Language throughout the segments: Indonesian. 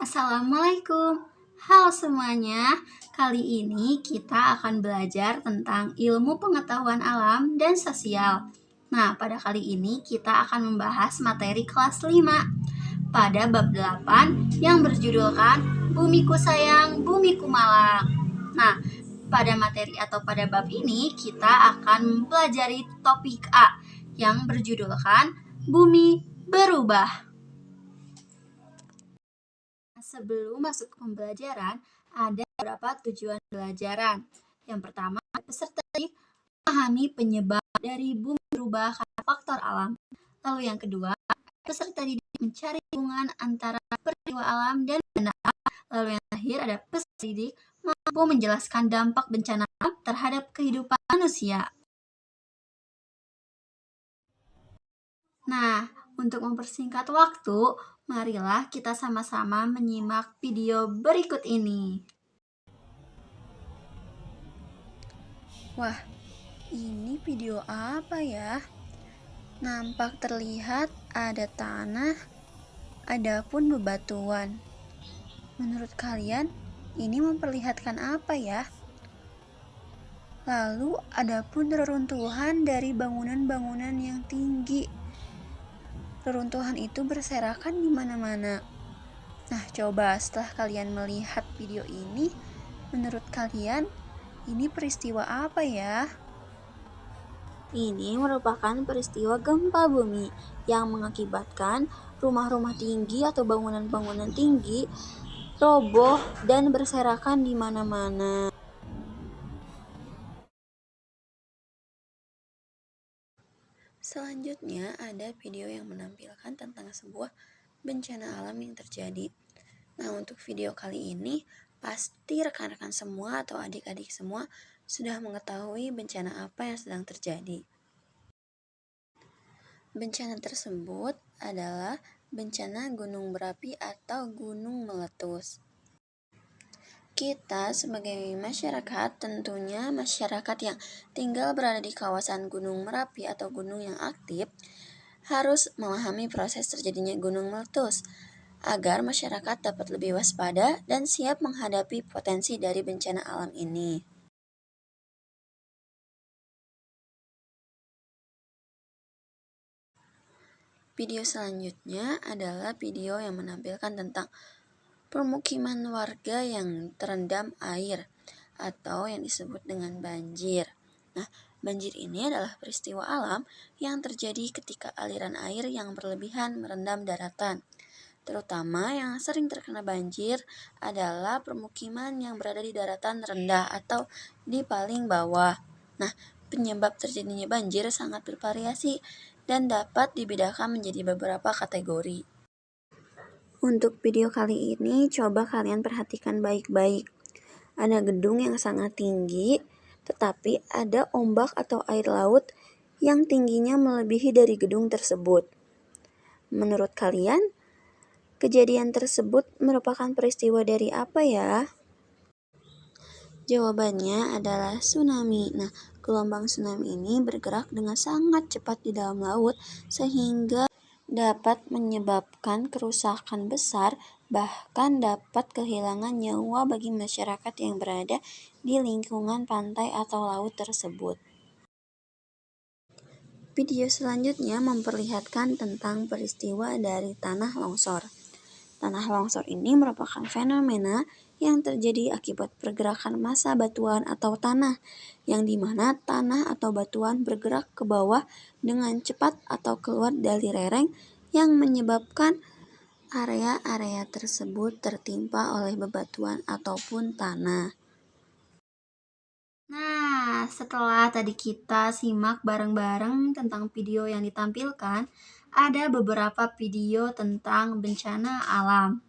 Assalamualaikum. Halo semuanya. Kali ini kita akan belajar tentang ilmu pengetahuan alam dan sosial. Nah, pada kali ini kita akan membahas materi kelas 5 pada bab 8 yang berjudulkan Bumiku Sayang, Bumiku Malang. Nah, pada materi atau pada bab ini kita akan mempelajari topik A yang berjudulkan Bumi Berubah. Sebelum masuk ke pembelajaran, ada beberapa tujuan pembelajaran. Yang pertama, peserta didik memahami penyebab dari bumi berubah karena faktor alam. Lalu yang kedua, peserta didik mencari hubungan antara peristiwa alam dan benda alam. Lalu yang terakhir ada peserta didik mampu menjelaskan dampak bencana alam terhadap kehidupan manusia. Nah, untuk mempersingkat waktu, marilah kita sama-sama menyimak video berikut ini. Wah, ini video apa ya? Nampak terlihat ada tanah, ada pun bebatuan. Menurut kalian, ini memperlihatkan apa ya? Lalu ada pun reruntuhan dari bangunan-bangunan yang tinggi. Reruntuhan itu berserakan di mana-mana. Nah, coba setelah kalian melihat video ini, menurut kalian ini peristiwa apa ya? Ini merupakan peristiwa gempa bumi yang mengakibatkan rumah-rumah tinggi atau bangunan-bangunan tinggi roboh dan berserakan di mana-mana. Selanjutnya ada video yang menampilkan tentang sebuah bencana alam yang terjadi. Nah, untuk video kali ini pasti rekan-rekan semua atau adik-adik semua sudah mengetahui bencana apa yang sedang terjadi. Bencana tersebut adalah bencana gunung berapi atau gunung meletus. Kita sebagai masyarakat, tentunya masyarakat yang tinggal berada di kawasan gunung Merapi atau gunung yang aktif, harus memahami proses terjadinya gunung meletus, agar masyarakat dapat lebih waspada dan siap menghadapi potensi dari bencana alam ini. Video selanjutnya adalah video yang menampilkan tentang permukiman warga yang terendam air atau yang disebut dengan banjir. Nah, banjir ini adalah peristiwa alam yang terjadi ketika aliran air yang berlebihan merendam daratan. Terutama yang sering terkena banjir adalah permukiman yang berada di daratan rendah atau di paling bawah. Nah, penyebab terjadinya banjir sangat bervariasi dan dapat dibedakan menjadi beberapa kategori. Untuk video kali ini, coba kalian perhatikan baik-baik. Ada gedung yang sangat tinggi, tetapi ada ombak atau air laut yang tingginya melebihi dari gedung tersebut. Menurut kalian, kejadian tersebut merupakan peristiwa dari apa ya? Jawabannya adalah tsunami. Nah, gelombang tsunami ini bergerak dengan sangat cepat di dalam laut sehingga dapat menyebabkan kerusakan besar, bahkan dapat kehilangan nyawa bagi masyarakat yang berada di lingkungan pantai atau laut tersebut. Video selanjutnya memperlihatkan tentang peristiwa dari tanah longsor. Tanah longsor ini merupakan fenomena yang terjadi akibat pergerakan massa batuan atau tanah, yang dimana tanah atau batuan bergerak ke bawah dengan cepat atau keluar dari lereng yang menyebabkan area-area tersebut tertimpa oleh bebatuan ataupun tanah. Nah, setelah tadi kita simak bareng-bareng tentang video yang ditampilkan, ada beberapa video tentang bencana alam.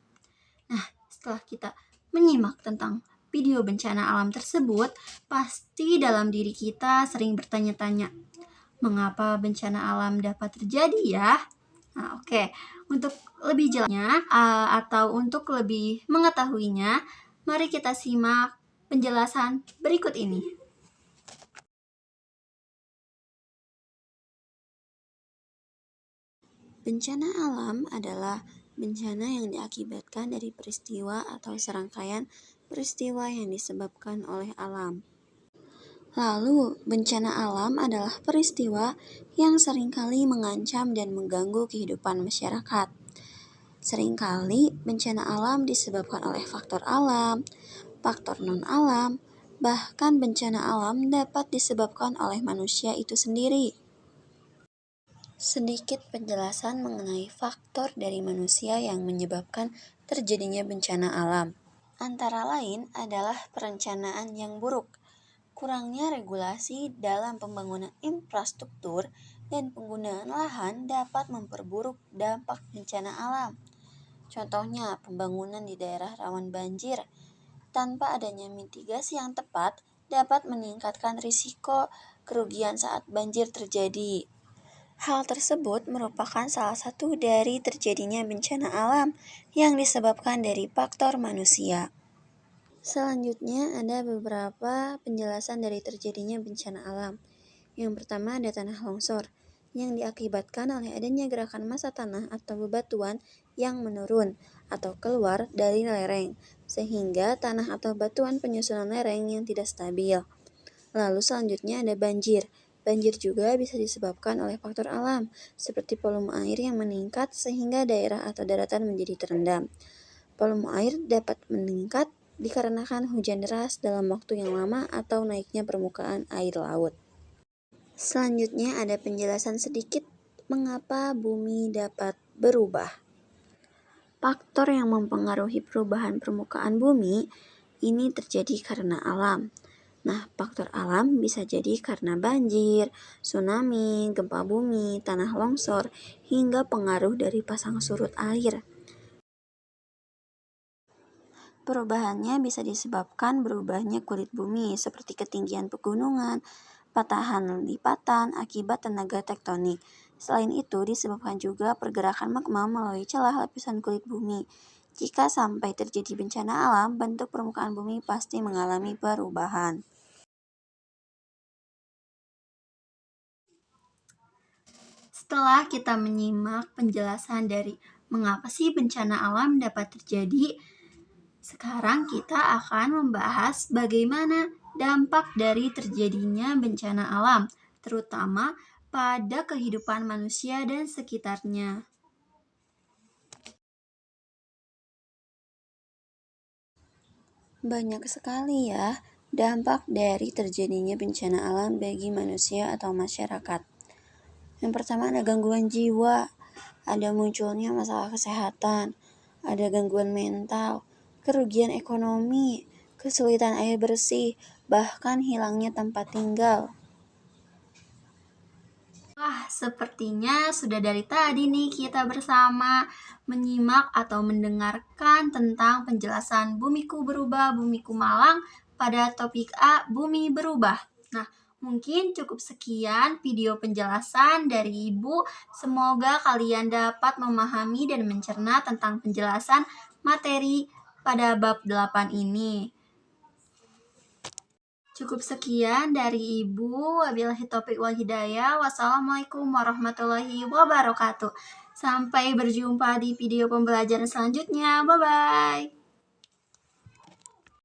Nah, setelah kita menyimak tentang video bencana alam tersebut, pasti dalam diri kita sering bertanya-tanya, mengapa bencana alam dapat terjadi ya? Nah, oke. Untuk lebih jelasnya atau untuk lebih mengetahuinya, mari kita simak penjelasan berikut ini. Bencana alam adalah bencana yang diakibatkan dari peristiwa atau serangkaian peristiwa yang disebabkan oleh alam. Lalu, bencana alam adalah peristiwa yang seringkali mengancam dan mengganggu kehidupan masyarakat. Seringkali bencana alam disebabkan oleh faktor alam, faktor non-alam, bahkan bencana alam dapat disebabkan oleh manusia itu sendiri. Sedikit penjelasan mengenai faktor dari manusia yang menyebabkan terjadinya bencana alam. Antara lain adalah perencanaan yang buruk, kurangnya regulasi dalam pembangunan infrastruktur, dan penggunaan lahan dapat memperburuk dampak bencana alam. Contohnya, pembangunan di daerah rawan banjir tanpa adanya mitigasi yang tepat dapat meningkatkan risiko kerugian saat banjir terjadi. Hal tersebut merupakan salah satu dari terjadinya bencana alam yang disebabkan dari faktor manusia. Selanjutnya ada beberapa penjelasan dari terjadinya bencana alam. Yang pertama ada tanah longsor, yang diakibatkan oleh adanya gerakan massa tanah atau bebatuan yang menurun atau keluar dari lereng, sehingga tanah atau batuan penyusunan lereng yang tidak stabil. Lalu selanjutnya ada banjir. Banjir juga bisa disebabkan oleh faktor alam, seperti volume air yang meningkat sehingga daerah atau daratan menjadi terendam. Volume air dapat meningkat dikarenakan hujan deras dalam waktu yang lama atau naiknya permukaan air laut. Selanjutnya ada penjelasan sedikit mengapa bumi dapat berubah. Faktor yang mempengaruhi perubahan permukaan bumi ini terjadi karena alam. Nah, faktor alam bisa jadi karena banjir, tsunami, gempa bumi, tanah longsor, hingga pengaruh dari pasang surut air. Perubahannya bisa disebabkan berubahnya kulit bumi seperti ketinggian pegunungan, patahan lipatan akibat tenaga tektonik. Selain itu, disebabkan juga pergerakan magma melalui celah lapisan kulit bumi. Jika sampai terjadi bencana alam, bentuk permukaan bumi pasti mengalami perubahan. Setelah kita menyimak penjelasan dari mengapa sih bencana alam dapat terjadi, sekarang kita akan membahas bagaimana dampak dari terjadinya bencana alam, terutama pada kehidupan manusia dan sekitarnya. Banyak sekali ya dampak dari terjadinya bencana alam bagi manusia atau masyarakat. Yang pertama ada gangguan jiwa, ada munculnya masalah kesehatan, ada gangguan mental, kerugian ekonomi, kesulitan air bersih, bahkan hilangnya tempat tinggal. Wah, sepertinya sudah dari tadi nih kita bersama menyimak atau mendengarkan tentang penjelasan Bumiku Berubah, Bumiku Malang pada topik A, Bumi Berubah. Nah, mungkin cukup sekian video penjelasan dari Ibu. Semoga kalian dapat memahami dan mencerna tentang penjelasan materi pada bab 8 ini. Cukup sekian dari Ibu. Wabillahi taufiq wal hidayah. Wassalamualaikum warahmatullahi wabarakatuh. Sampai berjumpa di video pembelajaran selanjutnya. Bye-bye.